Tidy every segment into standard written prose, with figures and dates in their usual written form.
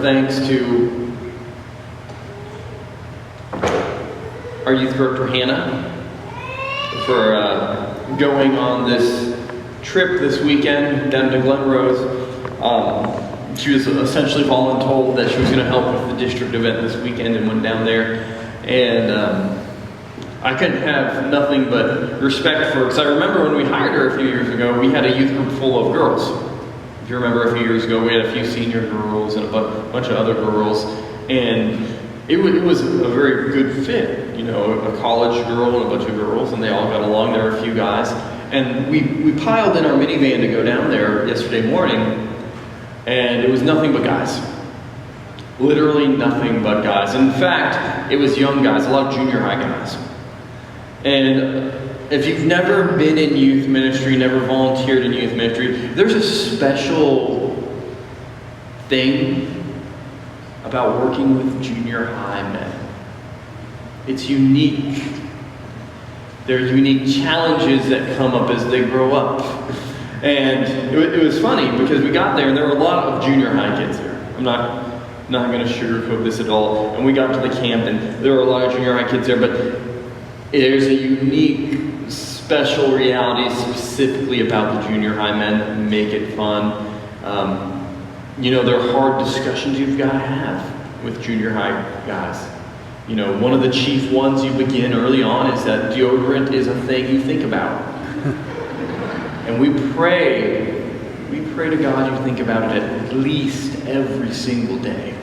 Thanks to our youth director Hannah for going on this trip this weekend down to Glen Rose. She was essentially voluntold that she was going to help with the district event this weekend and went down there. And I couldn't have nothing but respect for her, because I remember when we hired her a few years ago, we had a youth group full of girls. If you remember a few years ago, we had a few senior girls and a bunch of other girls, and it was a very good fit. You know, a college girl and a bunch of girls, and they all got along. There were a few guys, and we piled in our minivan to go down there yesterday morning, and it was nothing but guys. Literally nothing but guys. In fact, it was young guys, a lot of junior high guys. And if you've never been in youth ministry, never volunteered in youth ministry, there's a special thing about working with junior high men. It's unique. There are unique challenges that come up as they grow up. And it was funny because we got there and there were a lot of junior high kids there. I'm not going to sugarcoat this at all. And we got to the camp and there were a lot of junior high kids there, but there's a unique, special reality specifically about the junior high men that make it fun. There are hard discussions you've got to have with junior high guys. You know, one of the chief ones you begin early on is that deodorant is a thing you think about. And we pray to God you think about it at least every single day.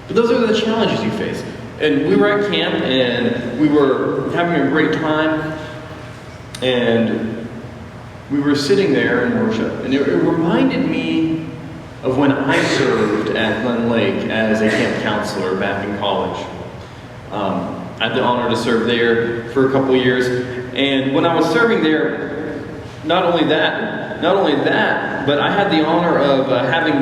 But those are the challenges you face. And we were at camp, and we were having a great time, and we were sitting there in worship, and it reminded me of when I served at Glen Lake as a camp counselor back in college. I had the honor to serve there for a couple of years, and when I was serving there, not only that, but I had the honor of having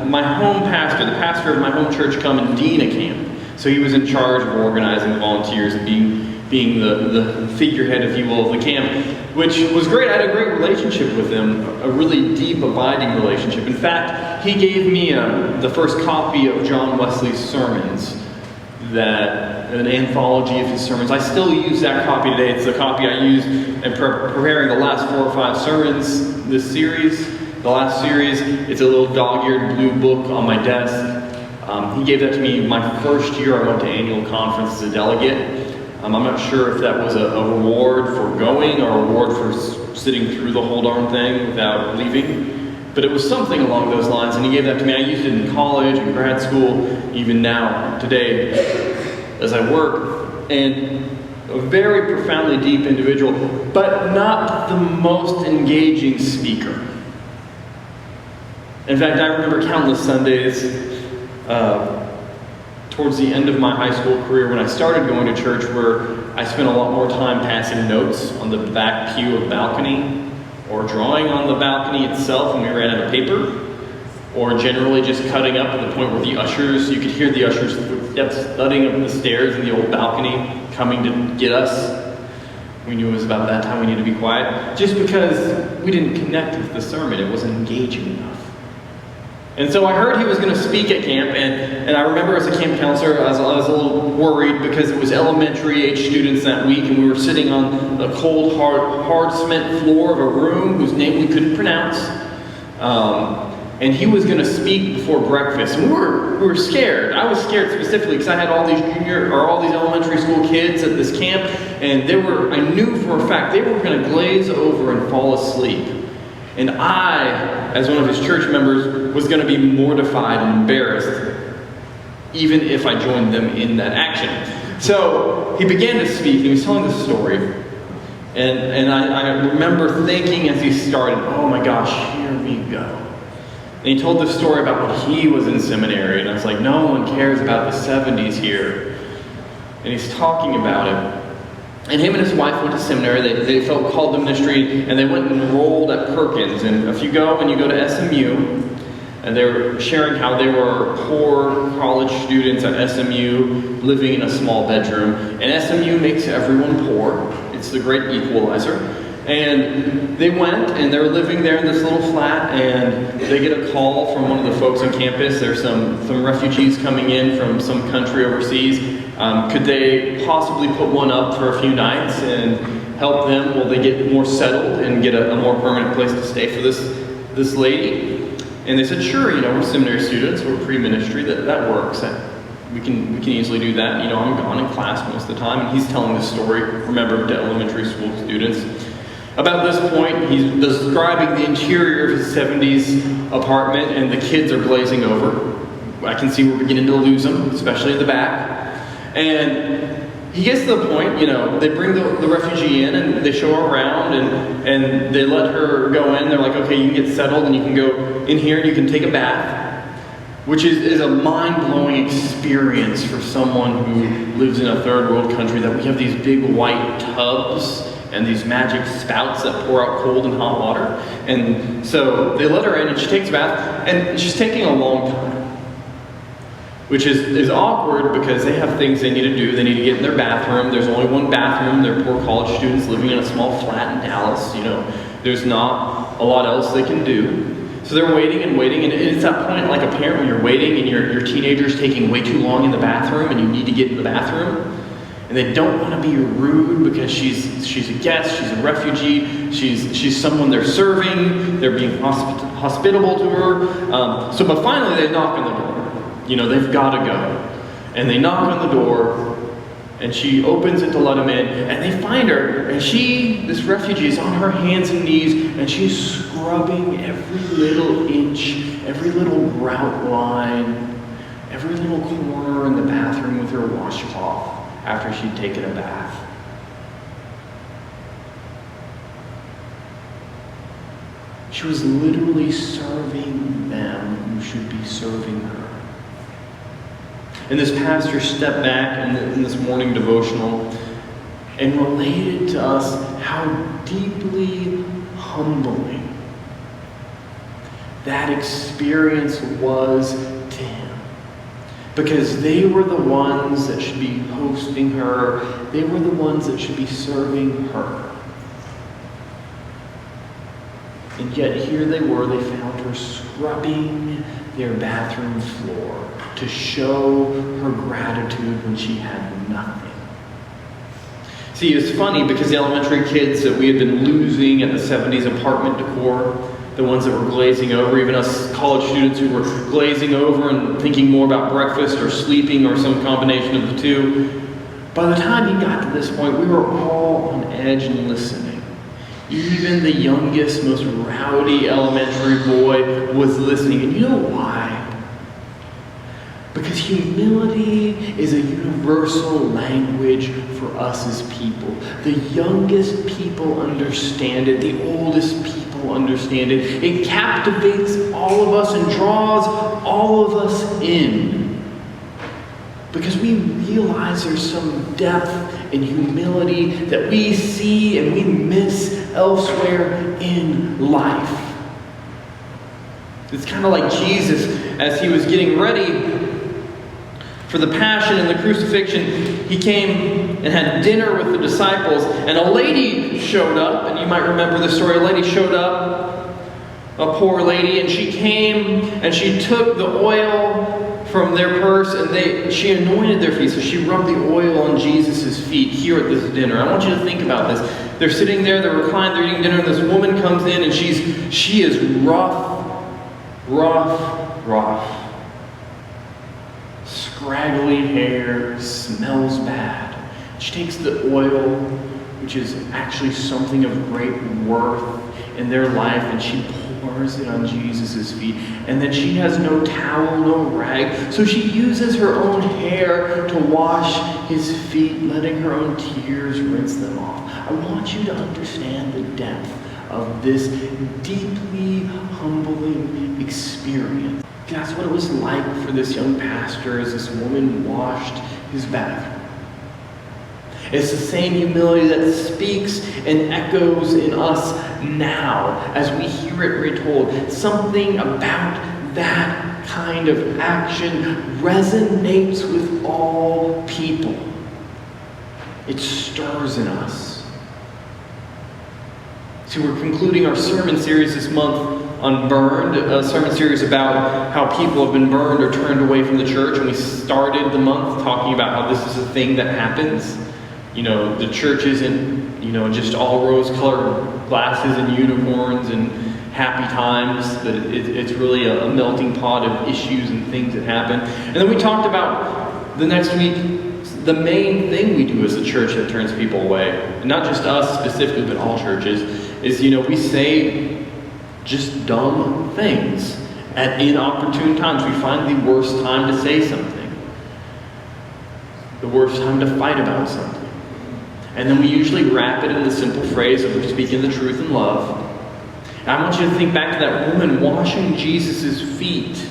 my home pastor, the pastor of my home church, come and dean a camp. So he was in charge of organizing the volunteers and being the figurehead, if you will, of the camp, which was great. I had a great relationship with him, a really deep, abiding relationship. In fact, he gave me the first copy of John Wesley's sermons, an anthology of his sermons. I still use that copy today. It's the copy I used in preparing the last 4 or 5 sermons this series, the last series. It's a little dog-eared blue book on my desk. He gave that to me my first year I went to annual conference as a delegate. I'm not sure if that was a reward for going or a reward for sitting through the whole darn thing without leaving. But it was something along those lines, and he gave that to me. I used it in college and grad school, even now, today, as I work. And a very profoundly deep individual, but not the most engaging speaker. In fact, I remember countless Sundays towards the end of my high school career when I started going to church, where I spent a lot more time passing notes on the back pew of the balcony, or drawing on the balcony itself when we ran out of paper, or generally just cutting up to the point where you could hear the ushers' footsteps thudding up the stairs in the old balcony coming to get us. We knew it was about that time we needed to be quiet, just because we didn't connect with the sermon. It wasn't engaging enough. And so I heard he was going to speak at camp, and I remember as a camp counselor, I was a little worried because it was elementary age students that week, and we were sitting on the cold, hard cement floor of a room whose name we couldn't pronounce. And he was going to speak before breakfast, and we were scared. I was scared specifically because I had all these elementary school kids at this camp, and I knew for a fact they were going to glaze over and fall asleep. And I, as one of his church members, was going to be mortified and embarrassed, even if I joined them in that action. So he began to speak. He was telling the story. And I remember thinking as he started, oh my gosh, here we go. And he told the story about when he was in seminary. And I was like, no one cares about the 70s here. And he's talking about it. And him and his wife went to seminary. They felt called to ministry, and they went and enrolled at Perkins. And if you go to SMU, and they were sharing how they were poor college students at SMU living in a small bedroom. And SMU makes everyone poor. It's the great equalizer. And they went, and they're living there in this little flat, and they get a call from one of the folks on campus. There's some refugees coming in from some country overseas. Could they possibly put one up for a few nights and help them while they get more settled and get a more permanent place to stay for this lady? And they said, sure, we're seminary students, we're pre-ministry, that works. We can easily do that. I'm gone in class most of the time, and he's telling this story, remember, to elementary school students. About this point, he's describing the interior of his 70s apartment, and the kids are glazing over. I can see we're beginning to lose them, especially in the back. And he gets to the point, they bring the refugee in, and they show her around, and they let her go in. They're like, okay, you can get settled, and you can go in here, and you can take a bath, which is a mind-blowing experience for someone who lives in a third world country, that we have these big white tubs and these magic spouts that pour out cold and hot water. And so they let her in, and she takes a bath, and she's taking a long time, which is awkward because they have things they need to do. They need to get in their bathroom. There's only one bathroom. They're poor college students living in a small flat in Dallas. There's not a lot else they can do. So they're waiting, and it's that point, like a parent, when you're waiting and your teenager's taking way too long in the bathroom and you need to get in the bathroom, and they don't want to be rude because she's a guest, she's a refugee, she's someone they're serving, they're being hospitable to her. But finally they knock on the door. They've got to go. And they knock on the door, and she opens it to let them in, and they find her, and this refugee is on her hands and knees, and she's scrubbing every little inch, every little grout line, every little corner in the bathroom with her washcloth after she'd taken a bath. She was literally serving them who should be serving her. And this pastor stepped back in this morning devotional and related to us how deeply humbling that experience was to him. Because they were the ones that should be hosting her. They were the ones that should be serving her. And yet here they were, they found her scrubbing their bathroom floor to show her gratitude when she had nothing. See, it's funny because the elementary kids that we had been losing at the 70s apartment decor, the ones that were glazing over, even us college students who were glazing over and thinking more about breakfast or sleeping or some combination of the two, by the time he got to this point, we were all on edge and listening. Even the youngest, most rowdy elementary boy was listening. And you know why? Because humility is a universal language for us as people. The youngest people understand it. The oldest people understand it. It captivates all of us and draws all of us in. Because we realize there's some depth and humility that we see and we miss elsewhere in life. It's kind of like Jesus as he was getting ready for the passion and the crucifixion. He came and had dinner with the disciples, and a lady showed up, and you might remember the story. A lady showed up, a poor lady, and she came and she took the oil from their purse, and she anointed their feet. So she rubbed the oil on Jesus' feet here at this dinner. I want you to think about this. They're sitting there, they're reclined, they're eating dinner, and this woman comes in, and she is rough. Scraggly hair, smells bad. She takes the oil, which is actually something of great worth in their life, and she pours it on Jesus' feet. And then she has no towel, no rag, so she uses her own hair to wash his feet, letting her own tears rinse them off. I want you to understand the depth of this deeply humbling experience. That's what it was like for this young pastor as this woman washed his bathroom. It's the same humility that speaks and echoes in us now as we hear it retold. Something about that kind of action resonates with all people. It stirs in us. So we're concluding our sermon series this month on Burned, a sermon series about how people have been burned or turned away from the church. And we started the month talking about how this is a thing that happens. The church isn't, just all rose-colored glasses and unicorns and happy times, but it's really a melting pot of issues and things that happen. And then we talked about the next week, the main thing we do as a church that turns people away, not just us specifically, but all churches, is, we say just dumb things at inopportune times. We find the worst time to say something, the worst time to fight about something. And then we usually wrap it in the simple phrase of we're speaking the truth in love. And I want you to think back to that woman washing Jesus' feet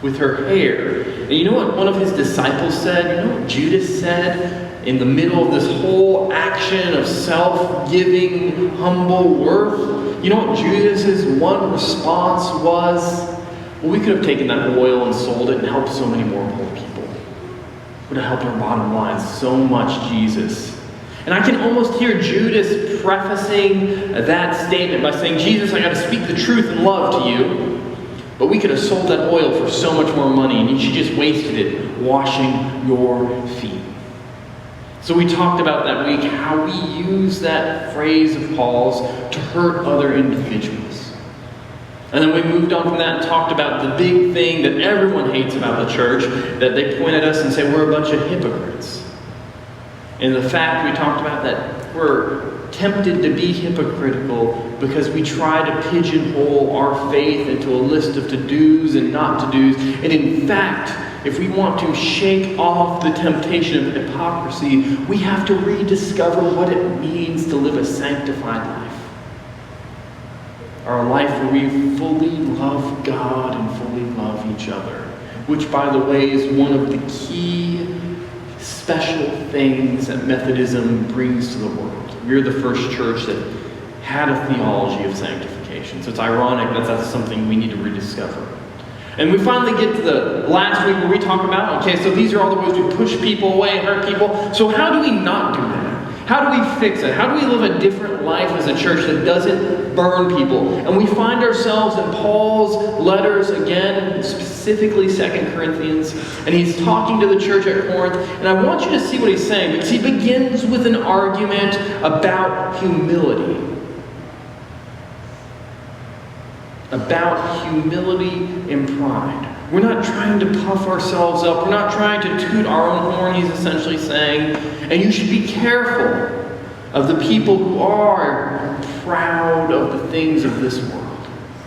with her hair. And you know what one of his disciples said? You know what Judas said in the middle of this whole action of self-giving, humble worth? You know what Judas's one response was? Well, we could have taken that oil and sold it and helped so many more poor people. It would have helped our bottom line so much, Jesus. And I can almost hear Judas prefacing that statement by saying, Jesus, I got to speak the truth in love to you, but we could have sold that oil for so much more money, and you just wasted it washing your feet. So we talked about that week how we use that phrase of Paul's to hurt other individuals. And then we moved on from that and talked about the big thing that everyone hates about the church, that they point at us and say we're a bunch of hypocrites. And the fact we talked about that we're tempted to be hypocritical because we try to pigeonhole our faith into a list of to-dos and not to-dos. And in fact, if we want to shake off the temptation of hypocrisy, we have to rediscover what it means to live a sanctified life. Our life where we fully love God and fully love each other. Which, by the way, is one of the key special things that Methodism brings to the world. We're the first church that had a theology of sanctification. So it's ironic that that's something we need to rediscover. And we finally get to the last week where we talk about, okay, so these are all the ways we push people away and hurt people. So how do we not do that? How do we fix it? How do we live a different life as a church that doesn't burn people? And we find ourselves in Paul's letters again, specifically 2 Corinthians, and he's talking to the church at Corinth. And I want you to see what he's saying, because he begins with an argument about humility. About humility and pride. We're not trying to puff ourselves up. We're not trying to toot our own horn, he's essentially saying. And you should be careful of the people who are proud of the things of this world.